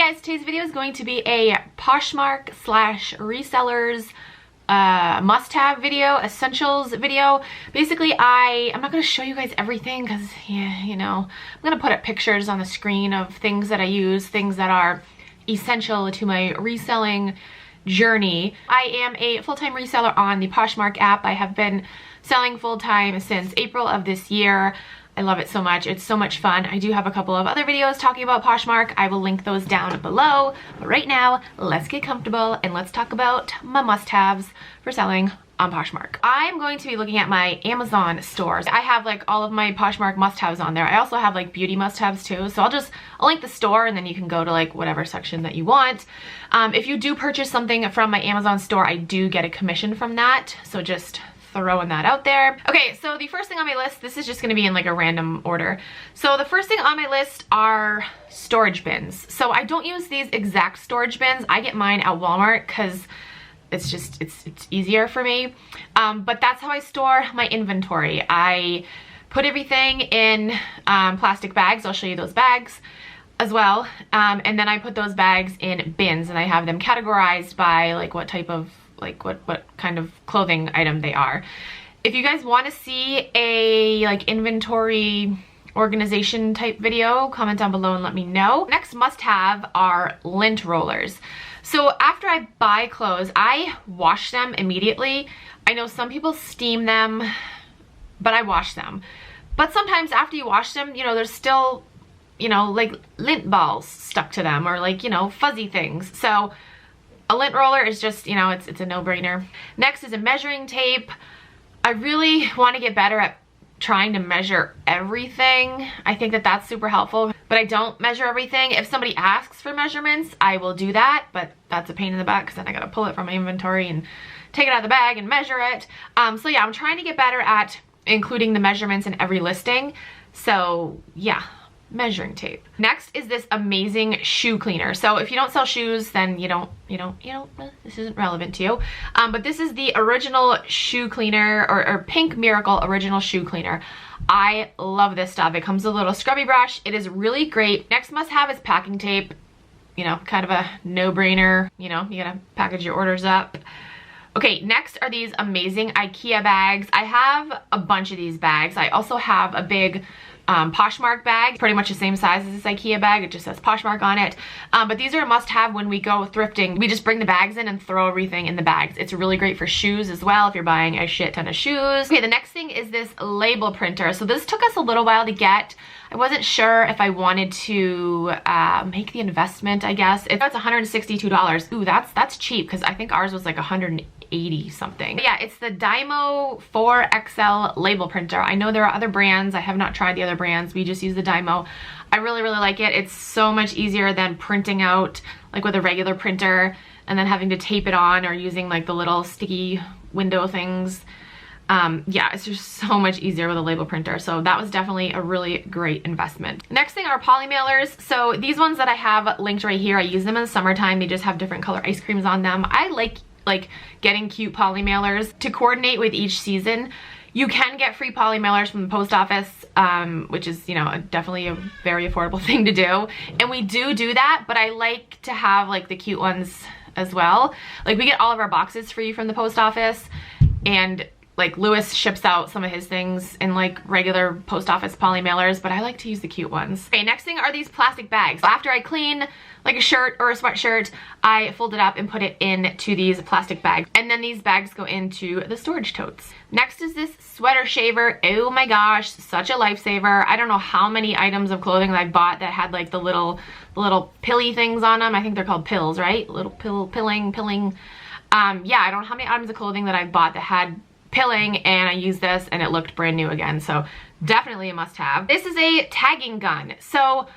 guys, today's video is going to be a Poshmark slash resellers must-have video, essentials video. Basically, I'm not going to show you guys everything because, yeah, you know, I'm going to put up pictures on the screen of things that I use, things that are essential to my reselling journey. I am a full-time reseller on the Poshmark app. I have been selling full-time since April of this year. I love it so much. It's so much fun. I do have a couple of other videos talking about Poshmark. I will link those down below. But right now, let's get comfortable and let's talk about my must-haves for selling on Poshmark. I'm going to be looking at my Amazon stores. I have like all of my Poshmark must-haves on there. I also have like beauty must-haves too. So I'll link the store and then you can go to like whatever section that you want. If you do purchase something from my Amazon store, I do get a commission from that. So just throwing that out there. Okay, so the first thing on my list, this is just gonna be in like a random order. So the first thing on my list are storage bins. So I don't use these exact storage bins. I get mine at Walmart because it's easier for me. But that's how I store my inventory. I put everything in plastic bags. I'll show you those bags as well. And then I put those bags in bins and I have them categorized by like what type of what kind of clothing item they are. If you guys want to see a like inventory organization type video, comment down below and let me know. Next must-have are lint rollers. So after I buy clothes, I wash them immediately. I know some people steam them, but I wash them. But sometimes after you wash them, you know, there's still, you know, like lint balls stuck to them or like, you know, fuzzy things. So a lint roller is just, you know, it's a no-brainer. Next is a measuring tape. I really want to get better at trying to measure everything. I think that that's super helpful, but I don't measure everything. If somebody asks for measurements, I will do that, but that's a pain in the butt because then I gotta pull it from my inventory and take it out of the bag and measure it. So yeah, I'm trying to get better at including the measurements in every listing. So yeah, measuring tape. Next is this amazing shoe cleaner. So if you don't sell shoes, then this isn't relevant to you. But this is the original shoe cleaner or Pink Miracle original shoe cleaner. I love this stuff. It comes with a little scrubby brush. It is really great. Next must have is packing tape. You know, kind of a no-brainer. You know, you gotta package your orders up. Okay, next are these amazing IKEA bags. I have a bunch of these bags. I also have a big Poshmark bag, pretty much the same size as this IKEA bag. It just says Poshmark on it. But these are a must-have when we go thrifting. We just bring the bags in and throw everything in the bags. It's really great for shoes as well if you're buying a shit ton of shoes. Okay, the next thing is this label printer. So this took us a little while to get. I wasn't sure if I wanted to make the investment, I guess. It's $162. Ooh, that's cheap because I think ours was like 180 something. But yeah, it's the Dymo 4XL label printer. I know there are other brands. I have not tried the other brands. We just use the Dymo. I really like it. It's so much easier than printing out like with a regular printer and then having to tape it on or using like the little sticky window things. Yeah, it's just so much easier with a label printer. So that was definitely a really great investment. Next thing are poly mailers. So these ones that I have linked right here, I use them in the summertime. They just have different color ice creams on them. I like getting cute poly mailers to coordinate with each season. You can get free poly mailers from the post office, which is, you know, definitely a very affordable thing to do. And we do that, but I like to have like the cute ones as well. Like we get all of our boxes free from the post office, and like Lewis ships out some of his things in like regular post office poly mailers, but I like to use the cute ones. Okay, next thing are these plastic bags. So after I clean like a shirt or a sweatshirt, I fold it up and put it into these plastic bags. And then these bags go into the storage totes. Next is this sweater shaver. Oh my gosh, such a lifesaver. I don't know how many items of clothing that I bought that had like the little pilly things on them. I think they're called pills, right? Little pilling. Yeah, I don't know how many items of clothing that I bought that had pilling, and I used this and it looked brand new again. So definitely a must-have. This is a tagging gun. So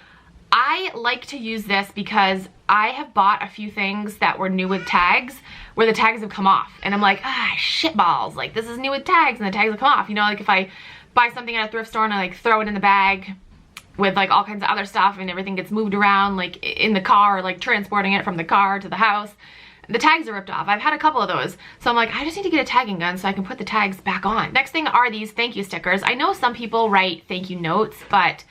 I like to use this because I have bought a few things that were new with tags where the tags have come off, and I'm like, shit balls, like this is new with tags and the tags have come off. You know, like if I buy something at a thrift store and I like throw it in the bag with like all kinds of other stuff and everything gets moved around like in the car, or like transporting it from the car to the house, the tags are ripped off. I've had a couple of those. So I'm like, I just need to get a tagging gun so I can put the tags back on. Next thing are these thank you stickers. I know some people write thank you notes, but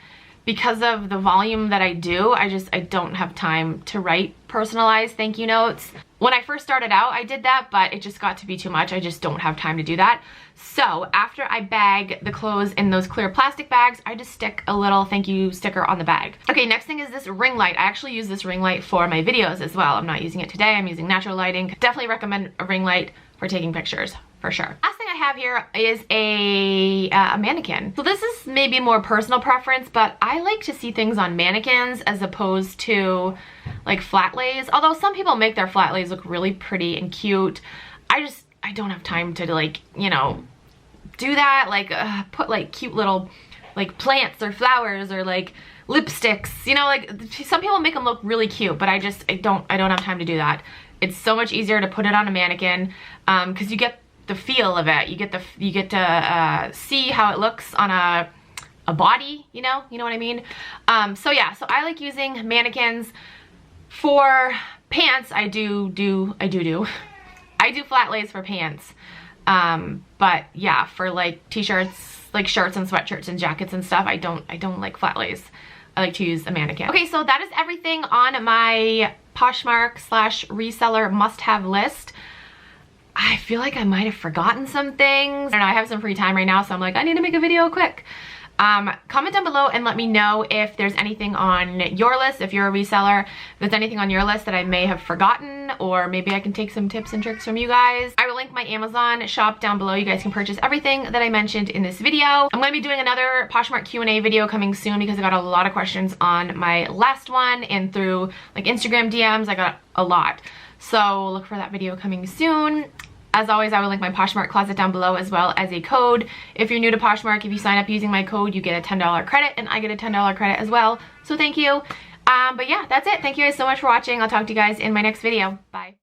because of the volume that I do, I don't have time to write personalized thank you notes. When I first started out, I did that, but it just got to be too much. I just don't have time to do that. So after I bag the clothes in those clear plastic bags, I just stick a little thank you sticker on the bag. Okay, next thing is this ring light. I actually use this ring light for my videos as well. I'm not using it today. I'm using natural lighting. Definitely recommend a ring light for taking pictures, for sure. Last thing I have here is a mannequin. So this is maybe more personal preference, but I like to see things on mannequins as opposed to like flat lays. Although some people make their flat lays look really pretty and cute. I don't have time to, like, you know, do that. Like put like cute little like plants or flowers or like lipsticks, you know, like some people make them look really cute, but I don't have time to do that. It's so much easier to put it on a mannequin because you get the feel of it. You get to see how it looks on a body, you know what I mean? So yeah, so I like using mannequins. For pants, I do flat lays for pants. But yeah, for like t-shirts, like shirts and sweatshirts and jackets and stuff, I don't like flat lays. I like to use a mannequin. Okay, so that is everything on my Poshmark / reseller must-have list. I feel like I might have forgotten some things. I don't know, I have some free time right now, so I'm like, I need to make a video quick. Comment down below and let me know if there's anything on your list, if you're a reseller, if there's anything on your list that I may have forgotten, or maybe I can take some tips and tricks from you guys. I will link my Amazon shop down below. You guys can purchase everything that I mentioned in this video. I'm going to be doing another Poshmark Q&A video coming soon because I got a lot of questions on my last one, and through like Instagram DMs, I got a lot. So look for that video coming soon. As always, I will link my Poshmark closet down below as well as a code. If you're new to Poshmark, if you sign up using my code, you get a $10 credit, and I get a $10 credit as well. So thank you. But yeah, that's it. Thank you guys so much for watching. I'll talk to you guys in my next video. Bye.